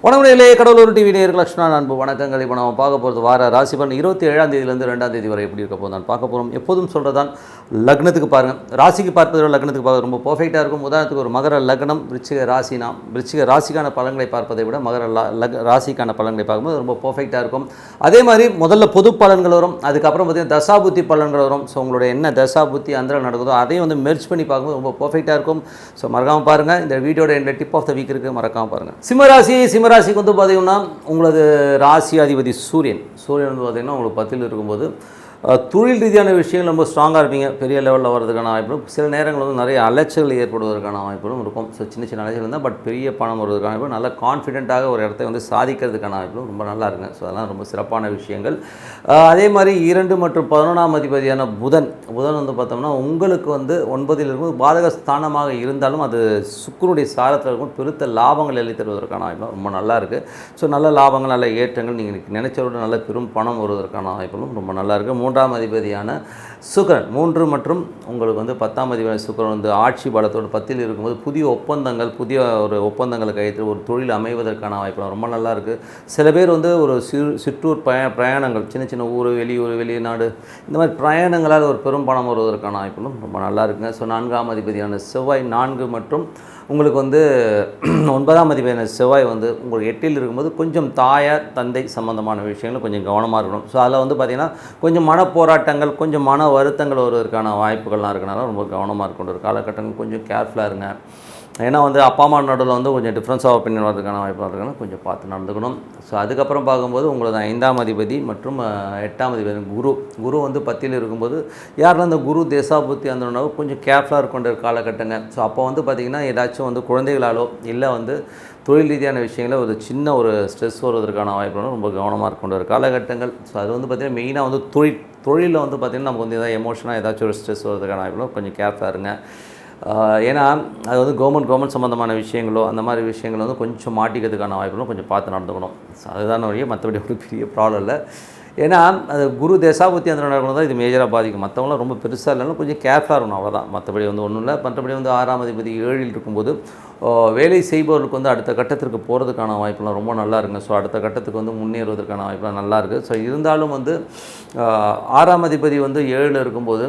வணக்கங்களே, Cuddalore TV நேயர்கள் லட்சுமணா அன்பு வணக்கங்கள். இப்போ நம்ம பார்க்க போகிறது வார ராசி பலன் 27ஆம் தேதியிலேருந்து 2ஆம் தேதி வரை எப்படி இருக்க போதும் பார்க்க போகிறோம். எப்போதும் சொல்கிறதான் லக்னத்துக்கு பாருங்கள், ராசிக்கு பார்ப்பதை லக்னத்துக்கு பார்க்க ரொம்ப பர்ஃபெக்டாக இருக்கும். உதாரணத்துக்கு ஒரு மகர லக்னம் விருச்சிக ராசினா விருச்சிக ராசிக்கான பலன்களை பார்ப்பதை விட மகர ராசிக்கான பலன்களை பார்க்கும்போது ரொம்ப பர்ஃபெக்டாக இருக்கும். அதே மாதிரி முதல்ல பொது பலன்கள் வரும், அதுக்கப்புறம் பார்த்திங்கன்னா தசாபுத்தி பலன்கள் வரும். ஸோ உங்களுடைய என்ன தசாபுத்தி அந்த நடக்குதோ அதையும் வந்து மெர்ஜ் பண்ணி பார்க்கும்போது ரொம்ப பர்ஃபெக்டாக இருக்கும். ஸோ மறக்காமல் பாருங்கள். இந்த வீடியோட என்ன டிப் ஆஃப் த வீக் இருக்குது, மறக்காமல் பாருங்கள். சிம்மராசிக்கு வந்து பார்த்திங்கன்னா உங்களது ராசி அதிபதி சூரியன் வந்து பார்த்திங்கன்னா உங்களுக்கு 10ல் இருக்கும்போது தொழில் ரீதியான விஷயங்கள் ரொம்ப ஸ்ட்ராங்காக இருப்பீங்க. பெரிய லெவலில் வர்றதுக்கான வாய்ப்பும், சில நேரங்கள் வந்து நிறைய அலைச்சல்கள் ஏற்படுவதற்கான வாய்ப்புகளும் இருக்கும். ஸோ சின்ன சின்ன அலைச்சல் இருந்தால் பட் பெரிய பணம் வருவதற்கான வாய்ப்பு, நல்ல கான்ஃபிடென்ட்டாக ஒரு இடத்த வந்து சாதிக்கிறதுக்கான வாய்ப்புகளும் ரொம்ப நல்லா இருக்குங்க. ஸோ அதெல்லாம் ரொம்ப சிறப்பான விஷயங்கள். அதே மாதிரி 2 மற்றும் 11ஆம் அதிபதியான புதன் வந்து பார்த்தோம்னா உங்களுக்கு வந்து 9ல் இருக்கும் பாதக ஸ்தானமாக இருந்தாலும் அது சுக்கிரனுடைய சாரத்தில் இருக்கும். பெருத்த லாபங்கள் எழுதி தருவதற்கான வாய்ப்பு ரொம்ப நல்லா இருக்குது. ஸோ நல்ல லாபங்கள், நல்ல ஏற்றங்கள், நீங்கள் நினைச்சவரோட நல்ல பெரும் பணம் வருவதற்கான வாய்ப்புகளும் ரொம்ப நல்லா இருக்குது. 3ஆம் அதிபதியான சுக்கிரன் 3 மற்றும் உங்களுக்கு வந்து 10ஆம் அதிபதியான சுக்கிரன் வந்து ஆட்சி பலத்தோடு 10ல் இருக்கும்போது புதிய ஒரு ஒப்பந்தங்களை கையெழுத்து ஒரு தொழில் அமைவதற்கான வாய்ப்பு ரொம்ப நல்லா இருக்குது. சில பேர் வந்து ஒரு சிற்றூர் பிரயாணங்கள், சின்ன சின்ன ஊர், வெளிநாடு, இந்த மாதிரி பிரயாணங்களால் ஒரு பெரும் பணம் வருவதற்கான வாய்ப்புகளும் ரொம்ப நல்லா இருக்குங்க. ஸோ 4ஆம் அதிபதியான செவ்வாய் 4 மற்றும் உங்களுக்கு வந்து 9ஆம் அதிபதியான செவ்வாய் வந்து உங்களுக்கு 8ல் இருக்கும்போது கொஞ்சம் தாயார் தந்தை சம்பந்தமான விஷயங்கள் கொஞ்சம் கவனமாக இருக்கணும். ஸோ அதில் வந்து பார்த்திங்கன்னா கொஞ்சம் மன போராட்டங்கள், கொஞ்சம் மன வருத்தங்கள் வருவதற்கான வாய்ப்புகள்லாம் இருக்கனால ரொம்ப கவனமாக இருக்கணும். ஒரு காலகட்டங்கள் கொஞ்சம் கேர்ஃபுல்லாக இருங்க. ஏன்னா வந்து அப்பா அம்மா நடுவில் வந்து கொஞ்சம் டிஃப்ரென்ஸ் ஆஃப் ஒப்பீனியன் வரதுக்கான வாய்ப்பாக இருக்கனால கொஞ்சம் பார்த்து நடந்துக்கணும். ஸோ அதுக்கப்புறம் பார்க்கும்போது உங்களது 5ஆம் அதிபதி மற்றும் 8ஆம் அதிபதி குரு வந்து 10ல் இருக்கும்போது யாரெல்லாம் அந்த குரு தேசாபுத்தி அந்த கொஞ்சம் கேர்ஃபுல்லாக இருக்கின்ற காலகட்டங்க. ஸோ அப்போ வந்து பார்த்திங்கன்னா ஏதாச்சும் வந்து குழந்தைகளாலோ இல்லை வந்து தொழில் ரீதியான விஷயங்களில் ஒரு சின்ன ஒரு ஸ்ட்ரெஸ் வருவதற்கான வாய்ப்புகளும் ரொம்ப கவனமாக இருக்கின்ற ஒரு காலகட்டங்கள். ஸோ அது வந்து பார்த்திங்கன்னா மெயினாக வந்து தொழிலில் வந்து பார்த்திங்கன்னா நமக்கு வந்து எதாவது எமோஷனாக ஏதாச்சும் ஒரு ஸ்ட்ரெஸ் வருவதற்கான வாய்ப்புகளும் கொஞ்சம் கேர்ஃபுல்லாக இருங்க. ஏன்னா அது வந்து கவர்மெண்ட் சம்மந்தமான விஷயங்களோ அந்த மாதிரி விஷயங்கள் வந்து கொஞ்சம் மாட்டிக்கிறதுக்கான வாய்ப்புகளும் கொஞ்சம் பார்த்து நடந்துக்கணும். ஸோ அதுதான் வழியே, மற்றபடி ஒரு பெரிய ப்ராப்ளம் இல்லை. ஏன்னா அது குரு தேசாபுத்தி அந்த நடக்கணும் தான் இது மேஜராக பாதிக்கும். மற்றவங்களாம் ரொம்ப பெருசாக இல்லைனாலும் கொஞ்சம் கேர்ஃபுல்லாக இருக்கணும், அவ்வளோதான். மற்றபடி வந்து ஒன்றும் இல்லை. மற்றபடி வந்து 6ஆம் அதிபதி 7ல் இருக்கும்போது வேலை செய்பவர்களுக்கு வந்து அடுத்த கட்டத்திற்கு போகிறதுக்கான வாய்ப்புலாம் ரொம்ப நல்லா இருக்குங்க. ஸோ அடுத்த கட்டத்துக்கு வந்து முன்னேறுவதற்கான வாய்ப்புலாம் நல்லா இருக்குது. ஸோ இருந்தாலும் வந்து 6ஆம் அதிபதி வந்து 7ல் இருக்கும்போது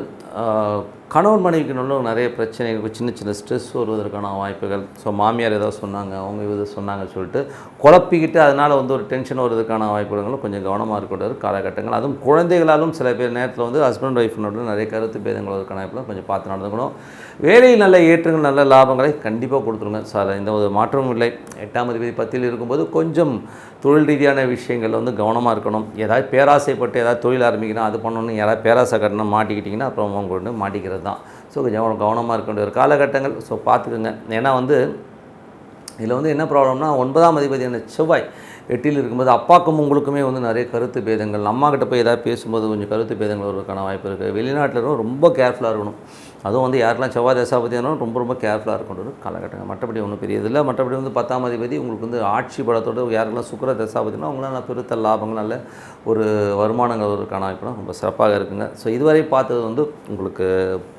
கணவன் மனைவிக்கு நல்ல நிறைய பிரச்சனைகள், சின்ன சின்ன ஸ்ட்ரெஸ் வருவதற்கான வாய்ப்புகள். ஸோ மாமியார் ஏதாவது சொன்னாங்க, அவங்க இது சொன்னாங்கன்னு சொல்லிட்டு குழப்பிக்கிட்டு அதனால் வந்து ஒரு டென்ஷன் வருவதற்கான வாய்ப்புகளும் கொஞ்சம் கவனமாக இருக்கக்கூடிய காலகட்டங்கள். அதுவும் குழந்தைகளாலும் சில பேர் நேரத்தில் வந்து ஹஸ்பண்ட் ஒய்ஃப்னோட நிறைய கருத்து பேதங்கள் வருவதற்கான வாய்ப்புகளும் கொஞ்சம் பார்த்து நடந்துக்கணும். வேலையில் நல்ல ஏற்றங்கள், நல்ல லாபங்களை கண்டிப்பாக கொடுத்துருங்க. ஸோ அதில் எந்த ஒரு மாற்றமும் இல்லை. 8ஆம் அதிபதி 10ல் இருக்கும்போது கொஞ்சம் தொழில் ரீதியான விஷயங்கள் வந்து கவனமாக இருக்கணும். ஏதாவது பேராசைப்பட்டு ஏதாவது தொழில் ஆரம்பிக்கணும், அது பண்ணணும்னு யாராவது பேராசை கட்டணும் மாட்டிக்கிட்டிங்கன்னா அப்புறம் அவங்க கொண்டு மாட்டிக்கிறது தான். ஸோ கொஞ்சம் கவனமாக இருக்க வேண்டிய ஒரு காலகட்டங்கள். ஸோ பார்த்துக்குங்க. ஏன்னா வந்து இதில் வந்து என்ன ப்ராப்ளம்னா 9ஆம் அதிபதியான செவ்வாய் 8ல் இருக்கும்போது அப்பாக்கும் உங்களுக்குமே வந்து நிறைய கருத்து பேதங்கள், அம்மாக்கிட்ட போய் ஏதாவது பேசும்போது கொஞ்சம் கருத்து பேதங்கள் வருவதற்கான வாய்ப்பு இருக்குது. வெளிநாட்டில் ரொம்ப கேர்ஃபுல்லாக இருக்கணும். அதுவும் வந்து யாரெல்லாம் செவ்வாய் தசாபதியானாலும் ரொம்ப கேர்ஃபுல்லாக இருக்கணும் காலகட்டங்கள். மற்றபடி ஒன்றும் பெரியதில்லை. மற்றபடி வந்து 10ஆம் அதிபதி உங்களுக்கு வந்து ஆட்சி பலத்தோடு யாரெல்லாம் சுக்கிர தசாபதினா அவங்களாம் பெருத்த லாபங்கள், நல்ல ஒரு வருமானங்கள் வருவதற்கான வாய்ப்புலாம் ரொம்ப சிறப்பாக இருக்குங்க. ஸோ இதுவரை பார்த்தது வந்து உங்களுக்கு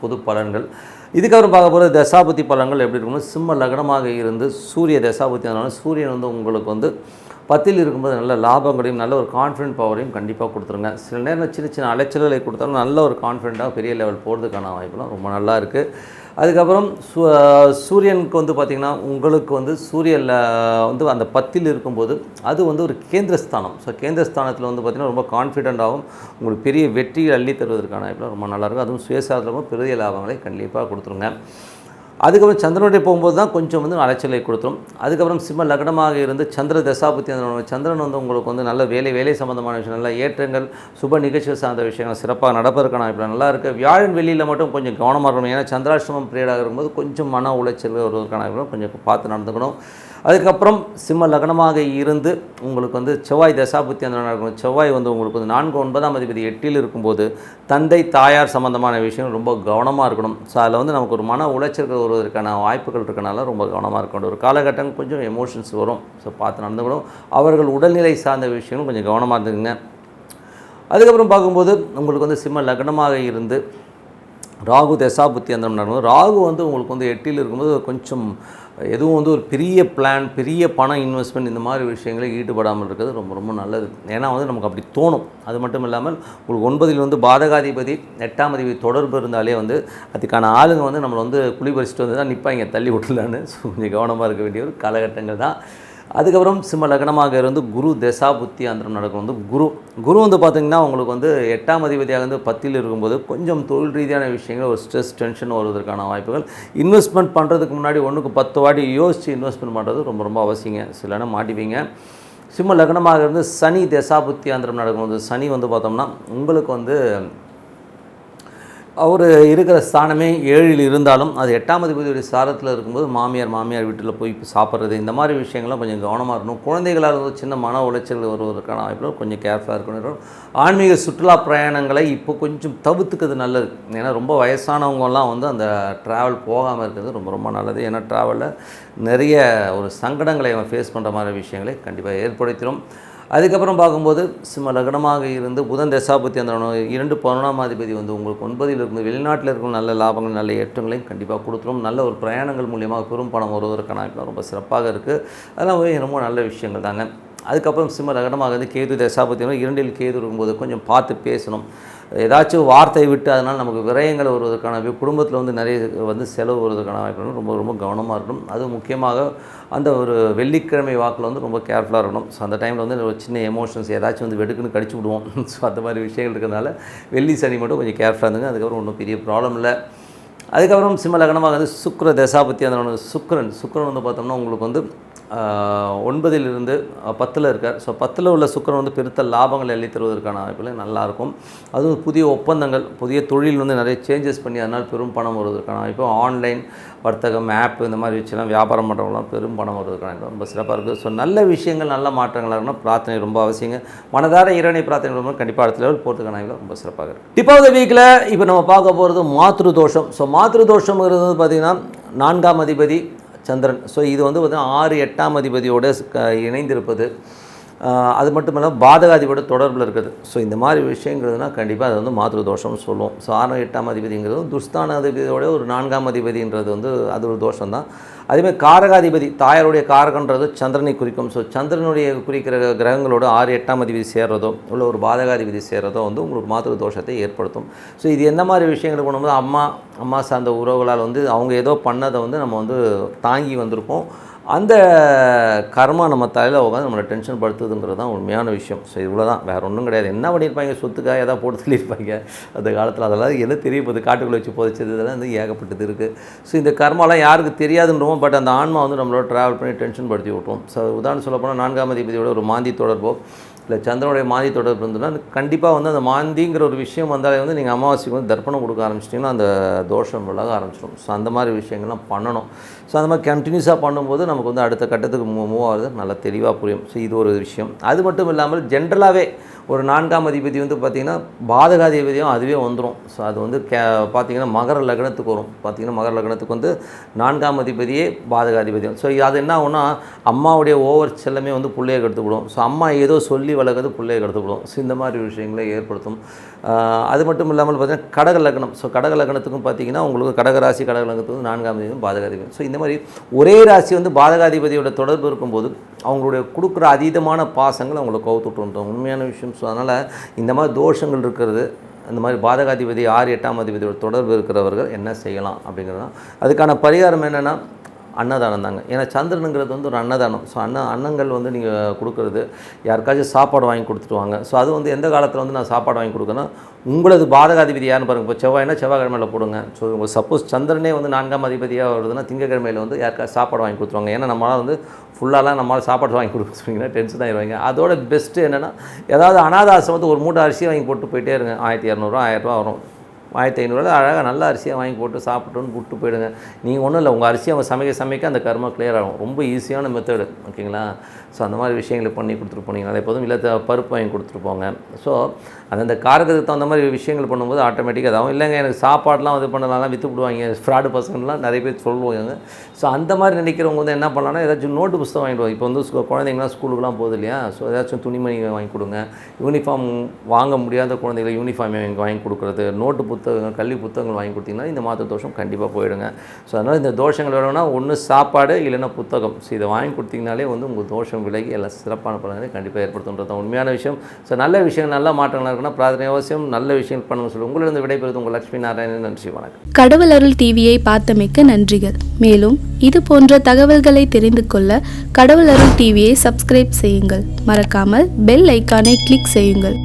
பொது பலன்கள். இதுக்கப்புறம் பார்க்க போகிற தசாபுத்தி பலன்கள் எப்படி இருக்கும்னா, சிம்ம லக்னமாக இருந்து சூரிய தசாபுத்தி ஆனாலும் சூரியன் வந்து உங்களுக்கு வந்து 10ல் இருக்கும்போது நல்ல லாபங்களையும் நல்ல ஒரு கான்ஃபிடென்ட் பவரையும் கண்டிப்பாக கொடுத்துருங்க. சில நேரம் சின்ன சின்ன அலைச்சல்களை கொடுத்தாலும் நல்ல ஒரு கான்ஃபிடென்ட்டாக பெரிய லெவல் போகிறதுக்கான வாய்ப்புலாம் ரொம்ப நல்லா இருக்குது. அதுக்கப்புறம் சூரியனுக்கு வந்து பார்த்திங்கன்னா உங்களுக்கு வந்து சூரியனில் வந்து அந்த 10ல் இருக்கும்போது அது வந்து ஒரு கேந்திரஸ்தானம். ஸோ கேந்திரஸ்தானத்தில் வந்து பார்த்திங்கன்னா ரொம்ப கான்ஃபிடென்ட்டாகவும் உங்களுக்கு பெரிய வெற்றியை அள்ளி தருவதற்கான வாய்ப்புலாம் ரொம்ப நல்லாயிருக்கும். அதுவும் சுயசாதனமும் பெரிய லாபங்களை கண்டிப்பாக கொடுத்துருங்க. அதுக்கப்புறம் சந்திரனுடைய போகும்போது தான் கொஞ்சம் வந்து அலைச்சலை கொடுத்துரும். அதுக்கப்புறம் சிம்ம லக்னமாக இருந்து சந்திர தசாபுத்தி சந்திரன் வந்து உங்களுக்கு வந்து நல்ல வேலை சம்பந்தமான விஷயம், நல்ல ஏற்றங்கள், சுப நிகழ்ச்சிகள் சார்ந்த விஷயங்கள் சிறப்பாக நடப்பதற்கான வாய்ப்பு நல்லா இருக்குது. வியாழன் வெளியில் மட்டும் கொஞ்சம் கவனமாக இருக்கணும். ஏன்னா சந்திராஷ்டமம் பீரியடாக இருக்கும்போது கொஞ்சம் மன உளைச்சல் வருவதற்கான வாய்ப்பு கொஞ்சம் பார்த்து நடந்துக்கணும். அதுக்கப்புறம் சிம்ம லக்னமாக இருந்து உங்களுக்கு வந்து செவ்வாய் தசாபுத்தி அந்த நடக்கணும். செவ்வாய் வந்து உங்களுக்கு வந்து 4 9ஆம் அதிபதி 8ல் இருக்கும்போது தந்தை தாயார் சம்பந்தமான விஷயம் ரொம்ப கவனமாக இருக்கணும். ஸோ அதில் வந்து நமக்கு ஒரு மன உளைச்சல்கள் வருவதற்கான வாய்ப்புகள் இருக்கனால ரொம்ப கவனமாக இருக்கணும். ஒரு காலகட்டம் கொஞ்சம் எமோஷன்ஸ் வரும். ஸோ பார்த்து நடந்துக்கணும். அவர்கள் உடல்நிலை சார்ந்த விஷயங்களும் கொஞ்சம் கவனமாக இருந்துக்குங்க. அதுக்கப்புறம் பார்க்கும்போது உங்களுக்கு வந்து சிம்ம லக்னமாக இருந்து ராகு தசாபுத்தி அந்த நடக்கும். ராகு வந்து உங்களுக்கு வந்து 8ல் இருக்கும்போது கொஞ்சம் எதுவும் வந்து ஒரு பெரிய பிளான், பெரிய பணம் இன்வெஸ்ட்மெண்ட் இந்த மாதிரி விஷயங்களில் ஈடுபடாமல் இருக்கிறது ரொம்ப ரொம்ப நல்லது. ஏன்னா வந்து நமக்கு அப்படி தோணும். அது மட்டும் இல்லாமல் உங்களுக்கு 9ல் வந்து பாதகாதிபதி 8ஆம் அதிபதி தொடர்பு இருந்தாலே வந்து அதுக்கான ஆளுங்க வந்து நம்மளை வந்து குழி பறிச்சுட்டு வந்து தான் நிற்பாங்க தள்ளி விட்டுலான்னு. ஸோ கொஞ்சம் கவனமாக இருக்க வேண்டிய ஒரு காலகட்டங்கள் தான். அதுக்கப்புறம் சிம்ம லக்னமாக இருந்து குரு தசா புத்தி அந்தரம் நடக்கும். வந்து குரு வந்து பார்த்திங்கன்னா உங்களுக்கு வந்து 8ஆம் அதிபதியாக வந்து 10ல் இருக்கும்போது கொஞ்சம் தொழில் ரீதியான விஷயங்கள் ஒரு ஸ்ட்ரெஸ் டென்ஷன் வருவதற்கான வாய்ப்புகள். இன்வெஸ்ட்மெண்ட் பண்ணுறதுக்கு முன்னாடி 1க்கு 10 வாட்டி யோசித்து இன்வெஸ்ட்மெண்ட் பண்ணுறது ரொம்ப ரொம்ப அவசியங்க. சிலனா மாட்டிப்பீங்க. சிம்ம லக்னமாக இருந்து சனி தசா புத்தி அந்தரம் நடக்கும்போது சனி வந்து பார்த்தோம்னா உங்களுக்கு வந்து அவர் இருக்கிற ஸ்தானமே 7ல் இருந்தாலும் அது 8ஆம் அதிபதியுடைய சாரத்தில் இருக்கும்போது மாமியார் வீட்டில் போய் சாப்பிட்றது இந்த மாதிரி விஷயங்கள்லாம் கொஞ்சம் கவனமாக இருக்கணும். குழந்தைகளாக இருந்து சின்ன மன உளைச்சல் வருவதற்கான வாய்ப்புகள் கொஞ்சம் கேர்ஃபுல்லாக இருக்கணும். ஆன்மீக சுற்றுலா பிரயாணங்களை இப்போ கொஞ்சம் தவிர்த்துக்கிறது நல்லது. ஏன்னா ரொம்ப வயசானவங்கலாம் வந்து அந்த ட்ராவல் போகாமல் இருக்கிறது ரொம்ப ரொம்ப நல்லது. ஏன்னா ட்ராவலில் நிறைய ஒரு சங்கடங்களை அவன் ஃபேஸ் பண்ணுற மாதிரி விஷயங்களை கண்டிப்பாக ஏற்படுத்திடும். அதுக்கப்புறம் பார்க்கும்போது சிம்ம லக்னமாக இருந்து புதன் தசாபுத்தி அந்த 2 11ஆம் அதிபதி வந்து உங்களுக்கு 9ல் இருந்து வெளிநாட்டில் இருக்கும் நல்ல லாபங்கள் நல்ல ஏற்றங்களையும் கண்டிப்பாக கொடுத்துரும். நல்ல ஒரு பிரயாணங்கள் மூலியமாக பெரும் பணம் வருவதற்கான வாய்ப்புலாம் ரொம்ப சிறப்பாக இருக்குது. அதெல்லாம் ரொம்ப நல்ல விஷயங்கள் தாங்க. அதுக்கப்புறம் சிம்ம லக்னமாக வந்து கேது தசாபுத்தி 2ல் கேது இருக்கும்போது கொஞ்சம் பார்த்து பேசணும். ஏதாச்சும் வார்த்தை விட்டு அதனால் நமக்கு விரயங்கள் வருவதற்கான குடும்பத்தில் வந்து நிறைய வந்து செலவு வருவதற்கான வாய்ப்புகள் ரொம்ப ரொம்ப கவனமாக இருக்கணும். அதுவும் முக்கியமாக அந்த ஒரு வெள்ளிக்கிழமை வாக்கில் வந்து ரொம்ப கேர்ஃபுல்லாக இருக்கணும். ஸோ அந்த டைமில் வந்து ஒரு சின்ன எமோஷன்ஸ் ஏதாச்சும் வந்து வெடுக்குன்னு கடிச்சு விடுவோம். ஸோ அந்த மாதிரி விஷயங்கள் இருக்கிறதுனால வெள்ளி சனி மட்டும் கொஞ்சம் கேர்ஃபுல்லாக இருந்துங்க. அதுக்கப்புறம் ஒன்றும் பெரிய ப்ராப்ளம் இல்லை. அதுக்கப்புறம் சிம்ம லக்னமாக வந்து சுக்கிர தசாபத்தி அந்த சுக்கிரன் வந்து பார்த்தோம்னா உங்களுக்கு வந்து 9ல் இருந்து 10ல் இருக்கார். ஸோ 10ல் உள்ள சுக்கிரன் வந்து பெருத்த லாபங்கள் எள்ளி தருவதற்கான வாய்ப்புகள் நல்லாயிருக்கும். அதுவும் புதிய ஒப்பந்தங்கள் புதிய தொழில் வந்து நிறைய சேஞ்சஸ் பண்ணி அதனால் பெரும் பணம் வருவதற்கான வாய்ப்பு. ஆன்லைன் வர்த்தகம் ஆப் இந்த மாதிரி வச்சுலாம் வியாபாரம் பண்ணுறவங்களாம் பெரும் பணம் வருவதற்கான வாய்ப்பு ரொம்ப சிறப்பாக இருக்குது. ஸோ நல்ல விஷயங்கள் நல்ல மாற்றங்களாக இருக்கணும். பிரார்த்தனை ரொம்ப அவசியங்க. மனதார இறைவனை பிரார்த்தனை ரொம்ப கண்டிப்பாக அடுத்த லெவல் போகிறதுக்கான வாய்ப்பு ரொம்ப சிறப்பாக இருக்குது. டிப் ஆஃப் த வீக்கில் இப்போ நம்ம பார்க்க போகிறது மாத்ரு தோஷம். ஸோ மாத்ரு தோஷம்ங்கிறது வந்து பார்த்திங்கன்னா 4ஆம் அதிபதி சந்திரன். ஸோ இது வந்து பார்த்திங்கன்னா 6 8ஆம் அதிபதியோடு இணைந்திருப்பது. அது மட்டும் இல்லாமல் பாதகாதிபதியோட தொடர்பில் இருக்குது. ஸோ இந்த மாதிரி விஷயங்கிறதுனா கண்டிப்பாக அது வந்து மாத்ரு தோஷம்னு சொல்லுவோம். ஸோ 6 8ஆம் அதிபதிங்கிறது துஸ்தான அதிபதியோட ஒரு 4ஆம் அதிபதின்றது வந்து அது ஒரு தோஷம் தான். அதேமாதிரி காரகாதிபதி தாயாருடைய காரகன்றது சந்திரனை குறிக்கும். ஸோ சந்திரனுடைய குறிக்கிற கிரகங்களோட 6 8ஆம் அதிபதி சேர்றதோ இல்லை ஒரு பாதகாதிபதி சேர்றதோ வந்து உங்களுக்கு மாத்ரு தோஷத்தை ஏற்படுத்தும். ஸோ இது என்ன மாதிரி விஷயங்கள் பண்ணும்போது அம்மா சார்ந்த உறவுகளால் வந்து அவங்க ஏதோ பண்ணதை வந்து நம்ம வந்து தாங்கி வந்திருப்போம். அந்த கர்மா நம்ம தலையில் உட்காந்து நம்மளை டென்ஷன் படுத்துதுங்கிறது தான் உண்மையான விஷயம். ஸோ இவ்வளோ தான், வேறு ஒன்றும் கிடையாது. என்ன பண்ணியிருப்பாங்க, சொத்துக்காக ஏதாவது போட்டு சொல்லியிருப்பாங்க அந்த காலத்தில். அதெல்லாம் என்ன தெரிய போகுது, காட்டுக்குள்ளே வச்சு புதைச்சது இதெல்லாம் வந்து ஏகப்பட்டது இருக்குது. ஸோ இந்த கர்மாலாம் யாருக்கு தெரியாதுன்றோம். பட் அந்த ஆன்மா வந்து நம்மளோட ட்ராவல் பண்ணி டென்ஷன் படுத்தி விட்டுரும். ஸோ உதாரணம் சொல்ல போனால் 4ஆம் அதிபதியோட ஒரு மாந்தி தொடர்போ இல்லை சந்திரனுடைய மாந்தி தொடர்பு இருந்ததுன்னா கண்டிப்பாக வந்து அந்த மாந்திங்கிற ஒரு விஷயம் வந்தாலே வந்து நீங்கள் அமாவாசைக்கு வந்து தர்ப்பணம் கொடுக்க ஆரம்பிச்சிட்டிங்கன்னா அந்த தோஷம் விலக ஆரம்பிச்சிடும். ஸோ அந்த மாதிரி விஷயங்கள்லாம் பண்ணணும். ஸோ அந்த மாதிரி கண்டினியூஸாக பண்ணும்போது நமக்கு வந்து அடுத்த கட்டத்துக்கு மூவ் ஆகுது நல்லா தெளிவாக புரியும். ஸோ இது ஒரு விஷயம். அது மட்டும் இல்லாமல் ஜென்ரலாகவே ஒரு 4ஆம் அதிபதி வந்து பார்த்திங்கன்னா பாதகாதிபதியும் அதுவே வந்துடும். ஸோ அது வந்து பார்த்திங்கன்னா மகர லக்னத்துக்கு வரும். பார்த்திங்கன்னா மகர லக்னத்துக்கு வந்து 4ஆம் அதிபதியே பாதகாதிபதியும். ஸோ அது என்ன ஆகும்னா அம்மாவுடைய ஓவர் செல்லமே வந்து பிள்ளையை கெடுத்துவிடும். ஸோ அம்மா ஏதோ சொல்லி வளர்க்குறது பிள்ளையை கெடுத்துவிடும். ஸோ இந்த மாதிரி விஷயங்களை ஏற்படுத்தும். அது மட்டும் இல்லாமல் பார்த்திங்கன்னா கடக லக்னம். ஸோ கடக லக்னத்துக்கும் பார்த்திங்கன்னா உங்களுக்கு கடகராசி கடக லக்னத்துக்கு 4ஆம் அதிபதி பாதகாதிபதி. ஸோ இந்த மாதிரி ஒரே ராசி வந்து பாதகாதிபதியோட தொடர்பு இருக்கும்போது அவங்களுடைய கொடுக்குற அதீதமான பாசங்கள் அவங்களை கவுத்துட்டு உண்மையான விஷயம். ஸோ அதனால் இந்த மாதிரி தோஷங்கள் இருக்கிறது, இந்த மாதிரி பாதகாதிபதி 6 8ஆம் அதிபதியோட தொடர்பு இருக்கிறவர்கள் என்ன செய்யலாம் அப்படிங்கிறது தான். அதுக்கான பரிகாரம் என்னென்னா அன்னதானம் தாங்க. ஏன்னா சந்திரனுங்கிறது வந்து ஒரு அன்னதானம். ஸோ அன்னங்கள் வந்து நீங்கள் கொடுக்குறது, யாருக்காச்சும் சாப்பாடு வாங்கி கொடுத்துட்டு வாங்க. ஸோ அது வந்து எந்த காலத்தில் வந்து நான் சாப்பாடு வாங்கி கொடுக்கணும், உங்களது பாதகாதிபதி யாருன்னு பாருங்கள். இப்போ செவ்வாய்னா செவ்வாய்க்கிழமையில் போடுங்க. ஸோ உங்கள் சப்போஸ் சந்திரனே வந்து 4ஆம் அதிபதியாக வருதுன்னா திங்கக்கிழமையில் வந்து யாருக்காச்சும் சாப்பாடு வாங்கி கொடுத்துருவாங்க. ஏன்னா நம்மளால் வந்து ஃபுல்லாலாம் நம்மளால் சாப்பாடு வாங்கி கொடுக்க சொன்னீங்கன்னா டென்ஷன் ஆகிடுவாங்க. அதோட பெஸ்ட்டு என்னென்னா ஏதாவது அனாதாசிரமத்துக்கு ஒரு மூட்டை அரிசியை வாங்கி போட்டு போயிட்டே இருங்க. 1200 1000 வரும். 1500 அழகாக நல்ல அரிசியாக வாங்கி போட்டு சாப்பிட்டோன்னு விட்டு போயிடுங்க. நீங்கள் ஒன்றும் இல்லை, உங்கள் அரிசியை அவங்க சமைக்க அந்த கர்மா கிளியர் ஆகும். ரொம்ப ஈஸியான மெத்தடு, ஓகேங்களா? ஸோ அந்த மாதிரி விஷயங்களை பண்ணி கொடுத்துட்டு போனீங்கன்னா எப்போதும் இல்லை பருப்பு வாங்கி கொடுத்துட்டு போங்க. ஸோ அந்த காரகத்துக்கு தகுந்த மாதிரி விஷயங்கள் பண்ணும்போது ஆட்டோமேட்டிக்காக அதாகும். இல்லைங்க எனக்கு சாப்பாடெலாம் இது பண்ணலாம் விற்று விடுவாங்க ஃப்ராடு பசங்கள்லாம் நிறைய பேர் சொல்லுவாங்க. ஸோ அந்த மாதிரி நினைக்கிறவங்க வந்து என்ன பண்ணலாம்னா ஏதாச்சும் நோட்டு புத்தகம் வாங்கிடுவாங்க. இப்போ வந்து குழந்தைங்களாம் ஸ்கூலுக்குலாம் போகுது இல்லையா? ஸோ ஏதாச்சும் துணிமணி வாங்கி கொடுங்க. யூனிஃபார்ம் வாங்க முடியாத குழந்தைகளை யூனிஃபார்ம் வாங்கி கொடுக்குறது, நோட்டு புத்தகங்கள் கல்வி புத்தகங்கள் வாங்கி கொடுத்தீங்கன்னா இந்த மாத தோஷம் கண்டிப்பாக போயிடுங்க. ஸோ அதனால் இந்த தோஷங்கள் வேணும்னா ஒன்று சாப்பாடு இல்லைன்னா புத்தகம். ஸோ இதை வாங்கி கொடுத்தீங்கனாலே வந்து உங்கள் தோஷம் விலகி எல்லாம் சிறப்பான பலனை கண்டிப்பாக ஏற்படுத்துன்றது தான் உண்மையான விஷயம். ஸோ நல்ல விஷயம் நல்ல மாற்றங்கள் இருக்குன்னா பிரார்த்தனை அவசியம் நல்ல விஷயம் பண்ணணும்னு சொல்லி உங்களிடம் விடைபெறுவது உங்கள் லட்சுமி நாராயணன். நன்றி, வணக்கம். கடவுள் அருள் டிவியை பார்த்தமைக்க நன்றிகள். மேலும் இது போன்ற தகவல்களை தெரிந்து கொள்ள கடவுள் அருள் டிவியை சப்ஸ்கிரைப் செய்யுங்கள். மறக்காமல் பெல் ஐக்கானை கிளிக் செய்யுங்கள்.